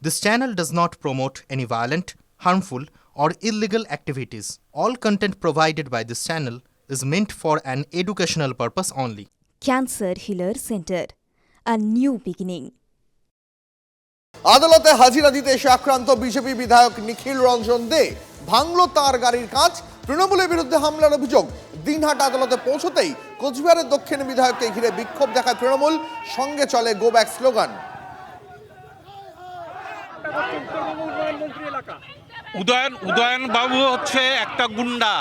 This channel does not promote any violent, harmful, or illegal activities. All content provided by this channel is meant for an educational purpose only. Cancer Healer Center, a new beginning. আদালতে হাজিরা দিতে এসে আক্রান্ত BJP বিধায়ক নিখিল রঞ্জন দে ভাঙল তার গাড়ির কাঁচ। তৃণমূলের বিরুদ্ধে হামলার অভিযোগ। দিনহাট আদালতে পৌঁছতেই কোচবিহারের দক্ষিণ বিধায়ককে ঘিরে বিক্ষোভ দেখায় তৃণমূল, সঙ্গে চলে গো ব্যাক স্লোগান। উদয়ন বাবু হচ্ছে একটা গুন্ডা,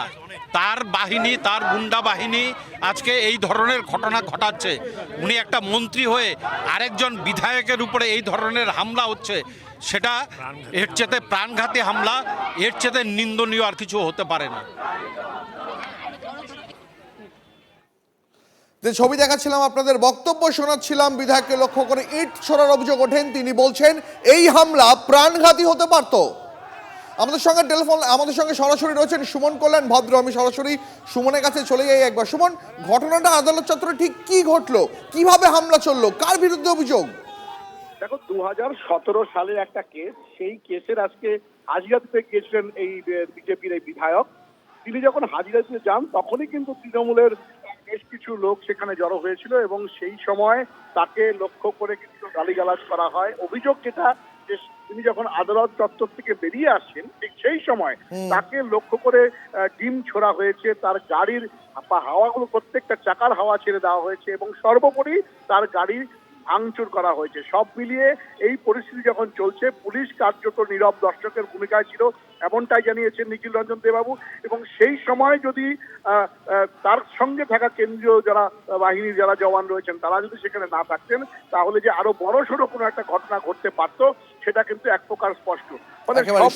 তার বাহিনী, তার গুন্ডা বাহিনী আজকে এই ধরনের ঘটনা ঘটাচ্ছে। উনি একটা মন্ত্রী হয়ে আরেকজন বিধায়কের উপরে এই ধরনের হামলা হচ্ছে, সেটা এর চেয়ে প্রাণঘাতী হামলা, এর চেয়ে নিন্দনীয় আর কিছু হতে পারে না। যে ছবি দেখাচ্ছিলাম আপনাদের, বক্তব্য শোনাচ্ছিলাম, বিধায়ককে লক্ষ্য করে ইট ছোড়ার অভিযোগ ওঠেন। তিনি বলছেন এই হামলা প্রাণঘাতী হতে পারত। আমাদের সঙ্গে সরাসরি রয়েছেন সুমন কল্যাণ ভদ্র। আমি সরাসরি সুমনের কাছে চলে যাই একবার। সুমন, ঘটনাটা আদালত চত্বরে ঠিক কি ঘটলো, কিভাবে হামলা চললো, কার বিরুদ্ধে অভিযোগ? দেখো, 2017 সালের একটা কেস, সেই কেসের আজকে হাজিরা দিতে গিয়েছিলেন এই বিজেপির এই বিধায়ক। তিনি যখন হাজিরা দিতে যান তখনই কিন্তু তৃণমূলের বেশ কিছু লোক সেখানে জড়ো হয়েছিল এবং সেই সময় তাকে লক্ষ্য করে কিছু গালিগালাজ করা হয়। অভিযোগ যেটা, যে তিনি যখন আদালত চত্বর থেকে বেরিয়ে আসেন ঠিক সেই সময় তাকে লক্ষ্য করে ডিম ছোড়া হয়েছে, তার গাড়ির হাওয়াগুলো, প্রত্যেকটা চাকার হাওয়া ছেড়ে দেওয়া হয়েছে এবং সর্বোপরি তার গাড়ির ভাঙচুর করা হয়েছে। সব মিলিয়ে এই পরিস্থিতি যখন চলছে, পুলিশ কার্যত নীরব দর্শকের ভূমিকায় ছিল, এমনটাই জানিয়েছেন নিখিল রঞ্জন দেবাবু। এবং সেই সময় যদি তার সঙ্গে থাকা কেন্দ্রীয় যারা বাহিনীর যারা জওয়ান রয়েছেন তারা যদি সেখানে না থাকতেন, তাহলে যে আরো বড়সড় কোনো একটা ঘটনা ঘটতে পারত, সেটা কিন্তু এক প্রকার স্পষ্ট।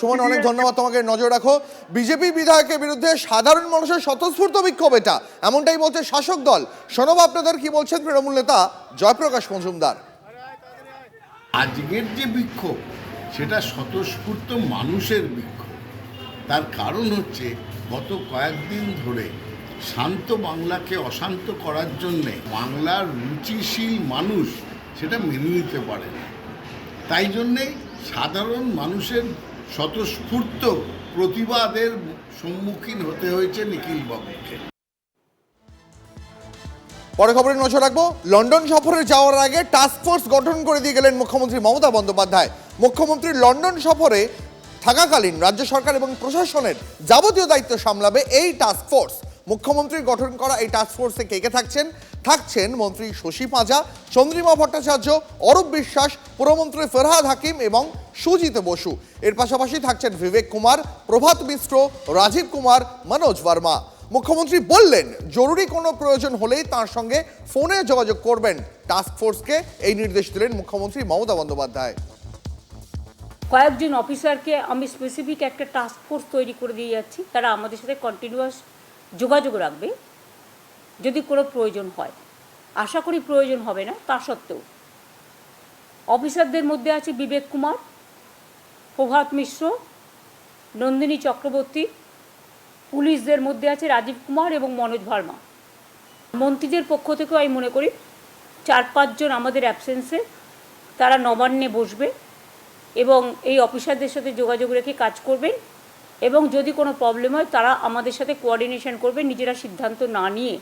সুমন, অনেক ধন্যবাদ তোমাকে। নজর রাখো, বিজেপি বিধায়কের বিরুদ্ধে সাধারণ মানুষের স্বতঃস্ফূর্ত বিক্ষোভ এটা, এমনটাই বলছে শাসক দল। শোনব আপনাদের কি বলছেন তৃণমূল নেতা জয়প্রকাশ মজুমদার। আজকের যে বিক্ষোভ, সেটা স্বতঃস্ফূর্ত মানুষের বিক্ষোভ। তার কারণ হচ্ছে গত কয়েকদিন ধরে শান্ত বাংলাকে অশান্ত করার জন্যে বাংলার রুচিশীল মানুষ সেটা মেনে নিতে পারে না। তাই জন্যেই সাধারণ মানুষের স্বতঃস্ফূর্ত প্রতিবাদের সম্মুখীন হতে হয়েছে নিখিলবাবুকে। পরে খবরে নজর রাখবো। লন্ডন সফরে যাওয়ার আগে টাস্কফোর্স গঠন করে দিয়ে গেলেন মুখ্যমন্ত্রী মমতা বন্দ্যোপাধ্যায়। মুখ্যমন্ত্রীর লন্ডন সফরে থাকাকালীন রাজ্য সরকার এবং প্রশাসনের যাবতীয় দায়িত্ব সামলাবে এই টাস্কফোর্স। মুখ্যমন্ত্রীর গঠন করা এই টাস্কফোর্সে কে কে থাকছেন মন্ত্রী শশী পাঁজা, চন্দ্রিমা ভট্টাচার্য, অরূপ বিশ্বাস, পুরমন্ত্রী ফরহাদ হাকিম এবং সুজিত বসু। এর পাশাপাশি থাকছেন বিবেক কুমার, প্রভাত মিশ্র, রাজীব কুমার, মনোজ ভার্মা। মুখ্যমন্ত্রী বললেন জরুরি কোনো প্রয়োজন হলেই তার সঙ্গে ফোনে যোগাযোগ করবেন। টাস্কফোর্সকে এই নির্দেশ দিলেন মুখ্যমন্ত্রী মমতা বন্দ্যোপাধ্যায়। কয়েকজন অফিসারকে আমি স্পেসিফিক একটা টাস্ক ফোর্স তৈরি করে দিয়ে যাচ্ছি, তারা আমাদের সাথে কন্টিনিউয়াস যোগাযোগ রাখবে যদি কোনো প্রয়োজন হয়। আশা করি প্রয়োজন হবে না, তা সত্ত্বেও অফিসারদের মধ্যে আছে বিবেক কুমার, প্রভাত মিশ্র, নন্দিনী চক্রবর্তী। পুলিশদের মধ্যে আছে রাজীব কুমার এবং মনোজ ভার্মা। মন্ত্রীদের পক্ষ থেকেও আমি মনে করি 4-5 জন আমাদের অ্যাবসেন্সে তারা নবান্নে বসবে এবং এই অফিসারদের সাথে যোগাযোগ রেখে কাজ করবেন এবং যদি কোনো প্রবলেম হয় তারা আমাদের সাথে কোঅর্ডিনেশন করবেন, নিজেরা সিদ্ধান্ত না নিয়ে।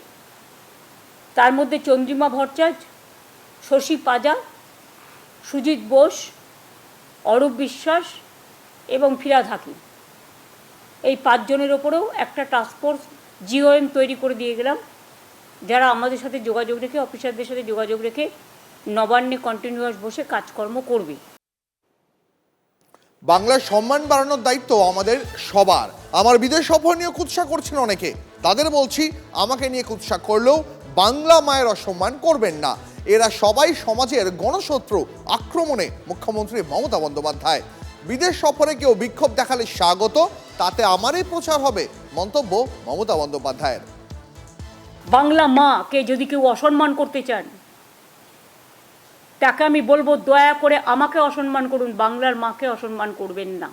তার মধ্যে চন্দ্রিমা ভট্টাচার্য, শশী পাঁজা, সুজিত বোস, অরূপ বিশ্বাস এবং ফিরহাদ হাকিম, এই 5 জনের ওপরেও একটা টাস্কফোর্স জিওএম তৈরি করে দিয়ে গেলাম, যারা আমাদের সাথে যোগাযোগ রেখে, অফিসারদের সাথে যোগাযোগ রেখে নবান্নে কন্টিনিউয়াস বসে কাজকর্ম করবে। বাংলার সম্মান বাড়ানোর দায়িত্ব আমাদের সবার। আমার বিদেশ সফর নিয়ে কুৎসা করছেন অনেকে, তাদের বলছি আমাকে নিয়ে কুৎসা করলেও বাংলা মায়ের অসম্মান করবেন না। এরা সবাই সমাজের গণশত্রু। আক্রমণে মুখ্যমন্ত্রী মমতা বন্দ্যোপাধ্যায়। বিদেশ সফরে কেউ বিক্ষোভ দেখালে স্বাগত, তাতে আমারই প্রচার হবে, মন্তব্য মমতা বন্দ্যোপাধ্যায়ের। বাংলা মাকে যদি কেউ অসম্মান করতে চান, তাকে আমি বলবো দয়া করে আমাকে অসম্মান করুন, বাংলার মাকে অসম্মান করবেন না,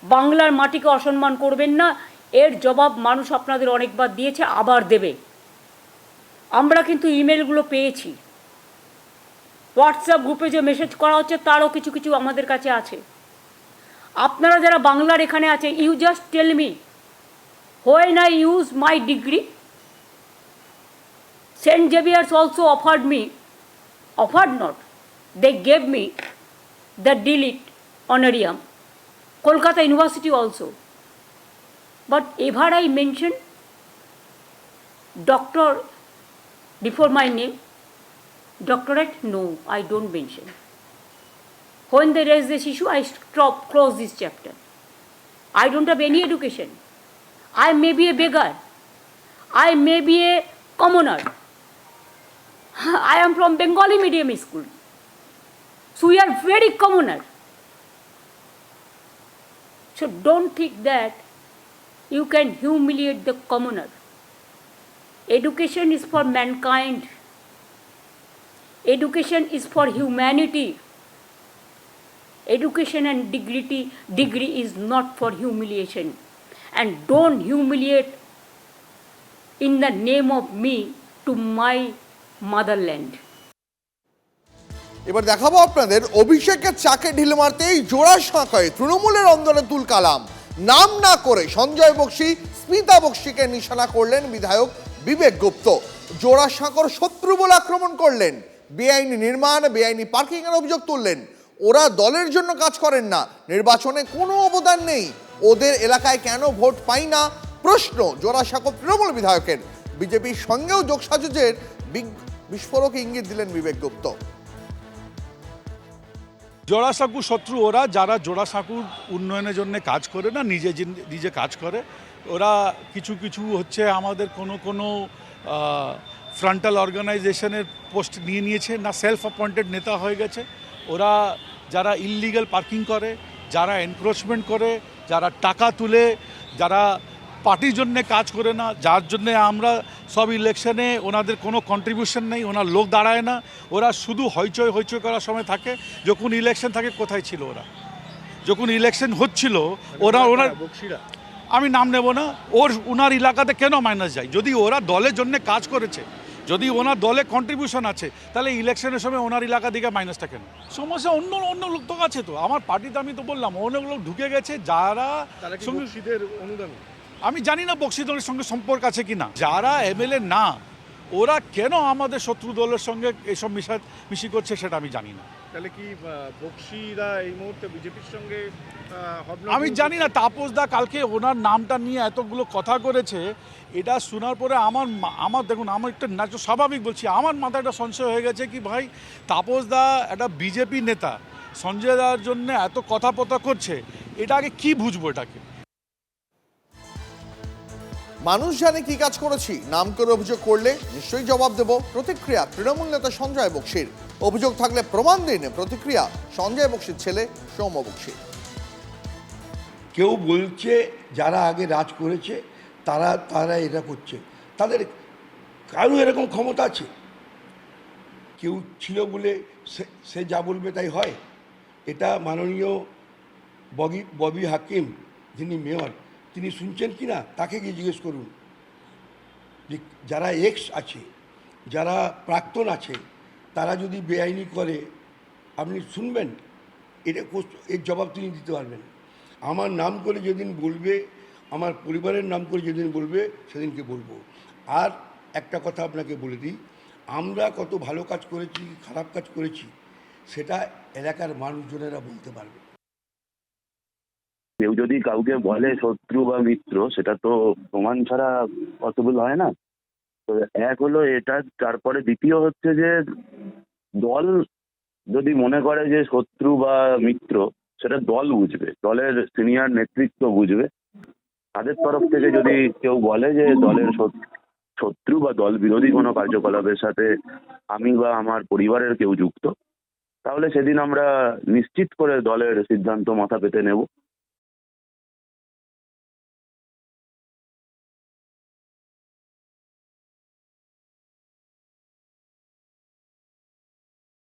বাংলার মাটিকে অসম্মান করবেন না। এর জবাব মানুষ আপনাদের অনেকবার দিয়েছে, আবার দেবে। আমরা কিন্তু ইমেলগুলো পেয়েছি, হোয়াটসঅ্যাপ গ্রুপে যে মেসেজ করা হচ্ছে তারও কিছু কিছু আমাদের কাছে আছে। আপনারা যারা বাংলার এখানে আছে, you just tell me when I use my degree, Saint Xavier's also offered not, they gave me the DLit honorarium, Kolkata University also. But ever I mentioned doctor before my name, doctorate, no, I don't mention. When they raise this issue, I close this chapter. I don't have any education. I may be a beggar. I may be a commoner. I am from Bengali medium school. So we are very commoner. So don't think that you can humiliate the commoner. Education is for mankind. Education is for humanity. Education and degree is not for humiliation. And don't humiliate in the name of me to my motherland. এবার দেখাবো আপনাদের অভিষেকের চাকে ঢিল মারতেই জোড়াসাঁকোয় তৃণমূলের অন্দরে তুল কালাম। নাম না করে সঞ্জয় বক্সি, স্মিতা বক্সিকে নিশানা করলেন বিধায়ক বিবেক গুপ্ত। জোড়াসাঁকোর শত্রু বলে আক্রমণ করলেন, বেআইনি নির্মাণ, বেআইনি পার্কিং এর অভিযোগ তুললেন। ওরা দলের জন্য কাজ করেন না, নির্বাচনে কোনো অবদান নেই, ওদের এলাকায় কেন ভোট পাই না প্রশ্ন জোড়াসাঁকো তৃণমূল বিধায়কের। বিজেপির সঙ্গেও যোগসাজশের বিস্ফোরক ইঙ্গিত দিলেন বিবেক গুপ্ত। জোড়াসাঁকু শত্রু ওরা, যারা জোড়াসাঁকুর উন্নয়নের জন্য কাজ করে না, নিজে কাজ করে। ওরা কিছু কিছু হচ্ছে আমাদের কোনো ফ্রন্টাল অর্গানাইজেশনের পোস্ট নিয়েছে না, সেলফ অ্যাপয়েন্টেড নেতা হয়ে গেছে। ওরা যারা ইললিগাল পার্কিং করে, যারা এনক্রোচমেন্ট করে, যারা টাকা তুলে, যারা পার্টির জন্য কাজ করে না, যার জন্য আমরা সব ইলেকশনে ওনাদের কোনো কন্ট্রিবিউশন নেই, ওনার লোক দাঁড়ায় না, ওরা শুধু হইচই করার সময় থাকে। যখন ইলেকশন থাকে কোথায় ছিল ওরা? যখন ইলেকশন হচ্ছিল ওনার আমি নাম নেব না, ওনার এলাকাতে কেন মাইনাস যায়? যদি ওরা দলের জন্য কাজ করেছে, যদি ওনার দলে কন্ট্রিবিউশন আছে, তাহলে ইলেকশনের সময় ওনার এলাকা দিকে মাইনাসটা কেন? সমস্যা অন্য লোক তো আছে। তো আমার পার্টিতে আমি তো বললাম অনেক লোক ঢুকে গেছে, যারা অনুদান আমি জানি না বক্সি দলের সঙ্গে সম্পর্ক আছে কি না। যারা এমএলএ না, ওরা কেন আমাদের শত্রু দলের সঙ্গে এসব মিশি করছে সেটা আমি জানি না। তাহলে কি বক্সিরা এই মুহূর্তে বিজেপির সঙ্গে আমি জানি না। তাপস দা কালকে ওনার নামটা নিয়ে এতগুলো কথা করেছে, এটা শোনার পরে আমার দেখুন, আমার একটা স্বাভাবিক বলছি, আমার মাথায় একটা সংশয় হয়ে গেছে কি ভাই, তাপস দা একটা বিজেপি নেতা, সঞ্জয় দার জন্য এত কথা করছে, এটা আগে কি বুঝবো এটাকে? মানুষ জানে কি কাজ করেছি, নাম করে অভিযোগ করলে নিশ্চয়ই জবাব দেব। প্রতিক্রিয়া তৃণমূল নেতা সঞ্জয় বক্সির। অভিযোগ থাকলে প্রমাণ দিন। প্রতিক্রিয়া সঞ্জয় বক্সির ছেলে সৌম্য বক্সি। কেউ বলছে যারা আগে রাজ করেছে তারা এটা করছে, তাদের কারো এরকম ক্ষমতা আছে? কেউ ছিল বলে সে যা বলবে তাই হয়? এটা মাননীয় ববি হাকিম, যিনি মেয়র, তিনি শুনছেন কি না তাকে গিয়ে জিজ্ঞেস করুন। যে যারা এক্স আছে, যারা প্রাক্তন আছে, তারা যদি বেআইনি করে আপনি শুনবেন? এর জবাব তিনি দিতে পারবেন। আমার নাম করে যেদিন বলবে, আমার পরিবারের নাম করে যেদিন বলবে, সেদিনকে বলবো। আর একটা কথা আপনাকে বলে দিই, আমরা কত ভালো কাজ করেছি, খারাপ কাজ করেছি, সেটা এলাকার মানুষজনেরা বলতে পারবে। কেউ যদি কাউকে বলে শত্রু বা মিত্র, সেটা তো প্রমাণ ছাড়া পসিবল হয় না। তো এক হলো এটা, তারপরে দ্বিতীয় হচ্ছে যে দল যদি মনে করে যে শত্রু বা মিত্র, সেটা দল বুঝবে, দলের সিনিয়র নেতৃত্ব বুঝবে। তাদের তরফ থেকে যদি কেউ বলে যে দলের শত্রু বা দল বিরোধী কোনো কার্যকলাপের সাথে আমি বা আমার পরিবারের কেউ যুক্ত, তাহলে সেদিন আমরা নিশ্চিত করে দলের সিদ্ধান্ত মাথা পেতে নেব।